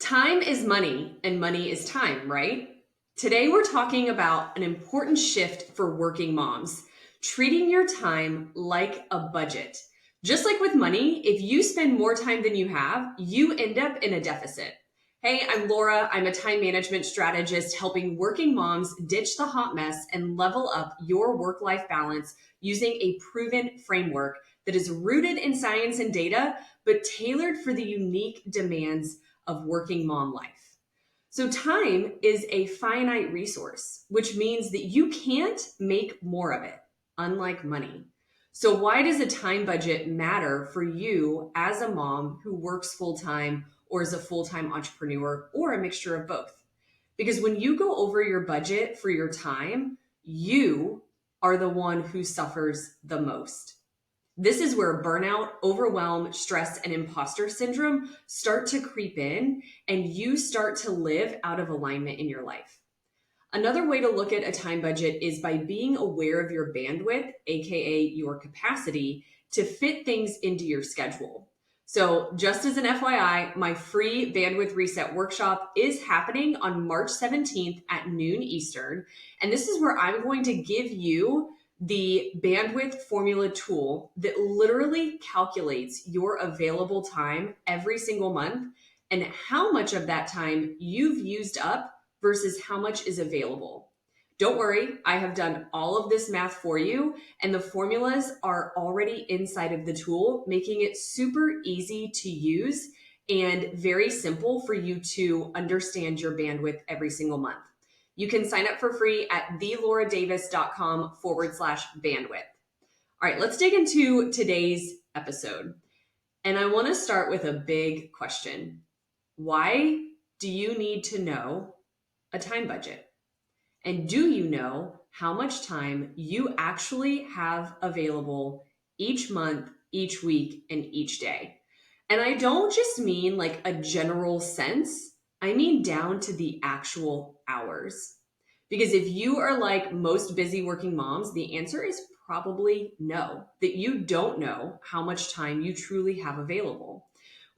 Time is money and money is time, right? Today, we're talking about an important shift for working moms, treating your time like a budget. Just like with money, if you spend more time than you have, you end up in a deficit. Hey, I'm Laura. I'm a time management strategist helping working moms ditch the hot mess and level up your work life balance using a proven framework that is rooted in science and data, but tailored for the unique demands of working mom life. So, time is a finite resource, which means that you can't make more of it, unlike money. So, why does a time budget matter for you as a mom who works full time or is a full time entrepreneur or a mixture of both? Because when you go over your budget for your time, you are the one who suffers the most. This is where burnout, overwhelm, stress, and imposter syndrome start to creep in, and you start to live out of alignment in your life. Another way to look at a time budget is by being aware of your bandwidth, aka your capacity, to fit things into your schedule. So, just as an FYI, my free bandwidth reset workshop is happening on March 17th at noon Eastern. And this is where I'm going to give you the bandwidth formula tool that literally calculates your available time every single month and how much of that time you've used up versus how much is available. Don't worry, I have done all of this math for you, and the formulas are already inside of the tool, making it super easy to use and very simple for you to understand your bandwidth every single month. You can sign up for free at thelauraddavis.com/bandwidth. All right, let's dig into today's episode. And I want to start with a big question. Why do you need to know a time budget? And do you know how much time you actually have available each month, each week, and each day? And I don't just mean like a general sense, I mean down to the actual hours. Because if you are like most busy working moms, the answer is probably no, that you don't know how much time you truly have available.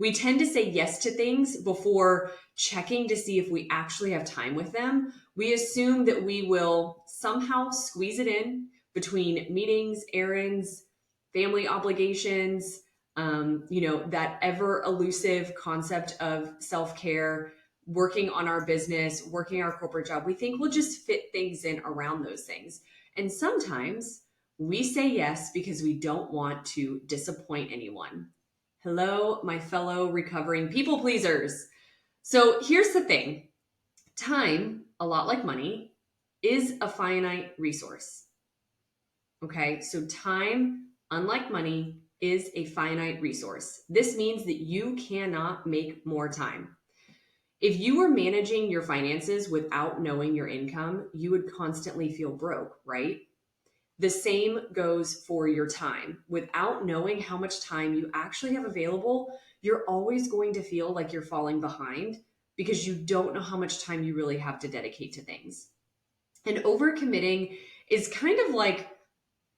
We tend to say yes to things before checking to see if we actually have time with them. We assume that we will somehow squeeze it in between meetings, errands, family obligations, that ever elusive concept of self-care, working on our business, working our corporate job. We think we'll just fit things in around those things. And sometimes we say yes because we don't want to disappoint anyone. Hello, my fellow recovering people pleasers. So here's the thing. Time, a lot like money, is a finite resource. Okay, so time, unlike money, is a finite resource. This means that you cannot make more time. If you were managing your finances without knowing your income, you would constantly feel broke, right? The same goes for your time. Without knowing how much time you actually have available, you're always going to feel like you're falling behind because you don't know how much time you really have to dedicate to things. And overcommitting is kind of like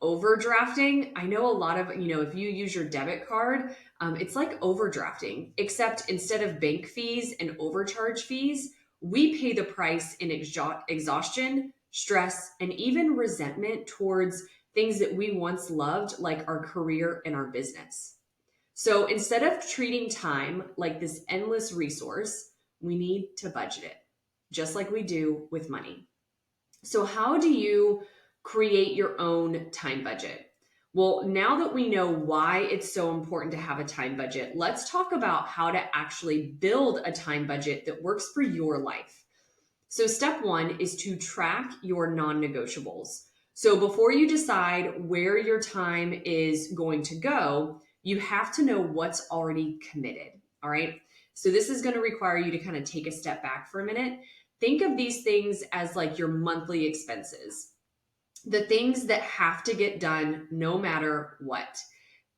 overdrafting. I know a lot of, if you use your debit card, it's like overdrafting, except instead of bank fees and overcharge fees, we pay the price in exhaustion, stress, and even resentment towards things that we once loved, like our career and our business. So instead of treating time like this endless resource, we need to budget it, just like we do with money. So how do you create your own time budget? Well, now that we know why it's so important to have a time budget, let's talk about how to actually build a time budget that works for your life. So step one is to track your non-negotiables. So before you decide where your time is going to go, you have to know what's already committed. All right. So this is going to require you to kind of take a step back for a minute. Think of these things as like your monthly expenses, the things that have to get done no matter what.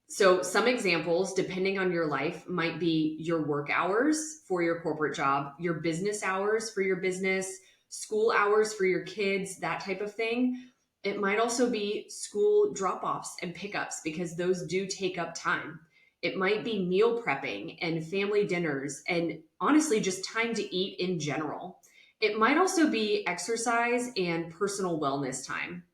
So some examples, depending on your life, might be your work hours for your corporate job, your business hours for your business, school hours for your kids, that type of thing. It might also be school drop-offs and pickups because those do take up time. It might be meal prepping and family dinners and honestly just time to eat in general. It might also be exercise and personal wellness time.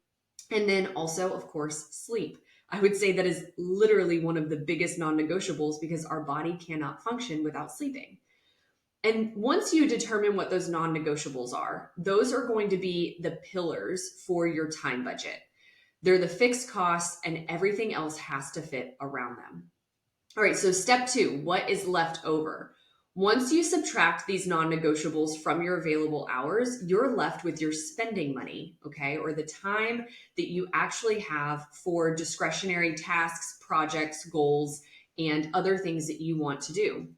And then also, of course, sleep. I would say that is literally one of the biggest non negotiables because our body cannot function without sleeping. And once you determine what those non negotiables are, those are going to be the pillars for your time budget. They're the fixed costs, and everything else has to fit around them. All right, so step two, what is left over? Once you subtract these non negotiables from your available hours, you're left with your spending money, okay, or the time that you actually have for discretionary tasks, projects, goals, and other things that you want to do.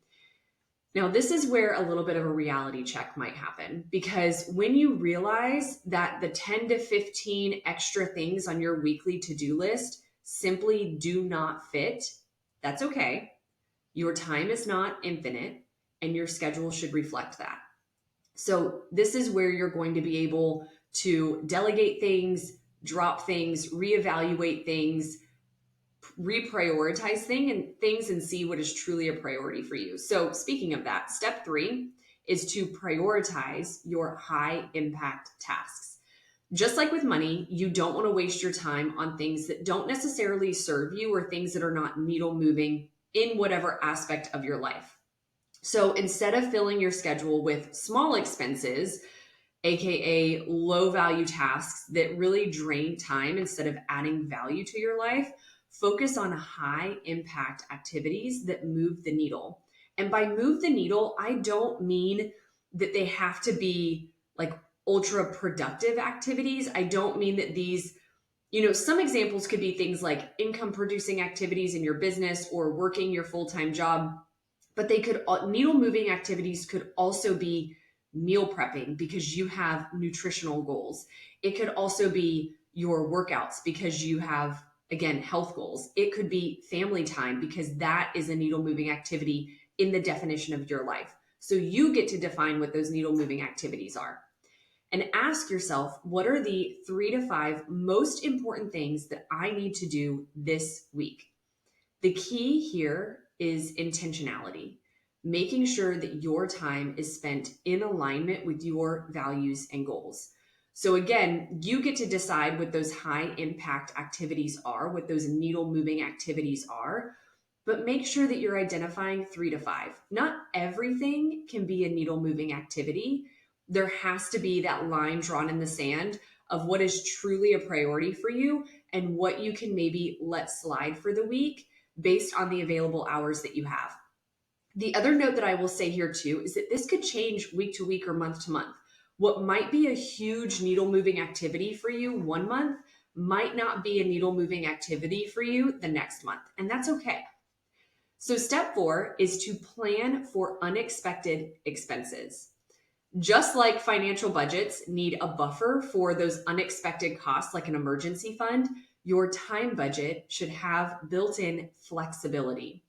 Now, this is where a little bit of a reality check might happen because when you realize that the 10 to 15 extra things on your weekly to do list simply do not fit, that's okay. Your time is not infinite and your schedule should reflect that. So, this is where you're going to be able to delegate things, drop things, reevaluate things, reprioritize things and see what is truly a priority for you. So speaking of that, step three is to prioritize your high impact tasks. Just like with money, you don't want to waste your time on things that don't necessarily serve you or things that are not needle moving in whatever aspect of your life. So instead of filling your schedule with small expenses, AKA low value tasks that really drain time instead of adding value to your life, focus on high impact activities that move the needle. And by move the needle, I don't mean that they have to be like ultra productive activities. I don't mean that these, some examples could be things like income producing activities in your business or working your full-time job, but they could, needle moving activities could also be meal prepping because you have nutritional goals. It could also be your workouts because you have, again, health goals. It could be family time because that is a needle moving activity in the definition of your life. So you get to define what those needle moving activities are. And ask yourself, what are the 3 to 5 most important things that I need to do this week? The key here is intentionality, making sure that your time is spent in alignment with your values and goals. So again, you get to decide what those high impact activities are, what those needle moving activities are, but make sure that you're identifying 3 to 5. Not everything can be a needle moving activity. There has to be that line drawn in the sand of what is truly a priority for you and what you can maybe let slide for the week based on the available hours that you have. The other note that I will say here too is that this could change week to week or month to month. What might be a huge needle moving activity for you one month might not be a needle moving activity for you the next month, and that's okay. So step 4 is to plan for unexpected expenses. Just like financial budgets need a buffer for those unexpected costs like an emergency fund, your time budget should have built-in flexibility.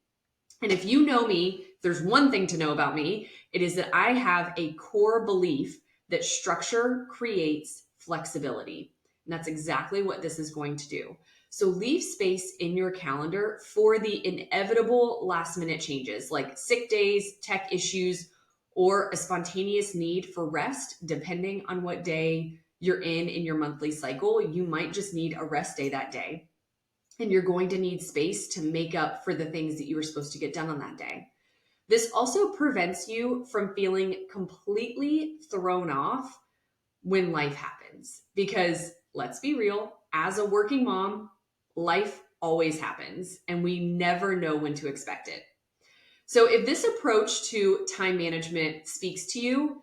And if you know me, there's one thing to know about me. It is that I have a core belief that structure creates flexibility. And that's exactly what this is going to do. So leave space in your calendar for the inevitable last minute changes like sick days, tech issues, or a spontaneous need for rest, depending on what day you're in your monthly cycle. You might just need a rest day that day. And you're going to need space to make up for the things that you were supposed to get done on that day. This also prevents you from feeling completely thrown off when life happens. Because let's be real, as a working mom, life always happens and we never know when to expect it. So if this approach to time management speaks to you,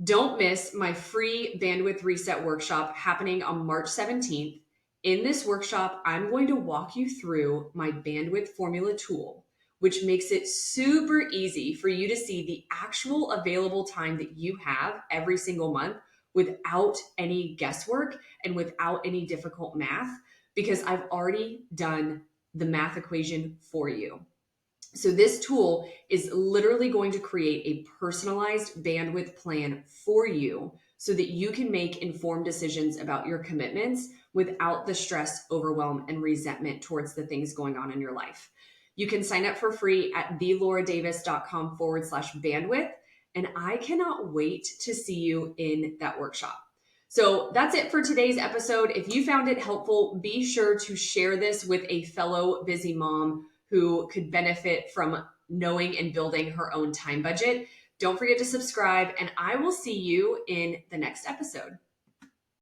don't miss my free bandwidth reset workshop happening on March 17th. In this workshop, I'm going to walk you through my bandwidth formula tool, which makes it super easy for you to see the actual available time that you have every single month without any guesswork and without any difficult math, because I've already done the math equation for you. So this tool is literally going to create a personalized bandwidth plan for you so that you can make informed decisions about your commitments without the stress, overwhelm, and resentment towards the things going on in your life. You can sign up for free at thelauraddavis.com/bandwidth. And I cannot wait to see you in that workshop. So that's it for today's episode. If you found it helpful, be sure to share this with a fellow busy mom who could benefit from knowing and building her own time budget. Don't forget to subscribe, and I will see you in the next episode.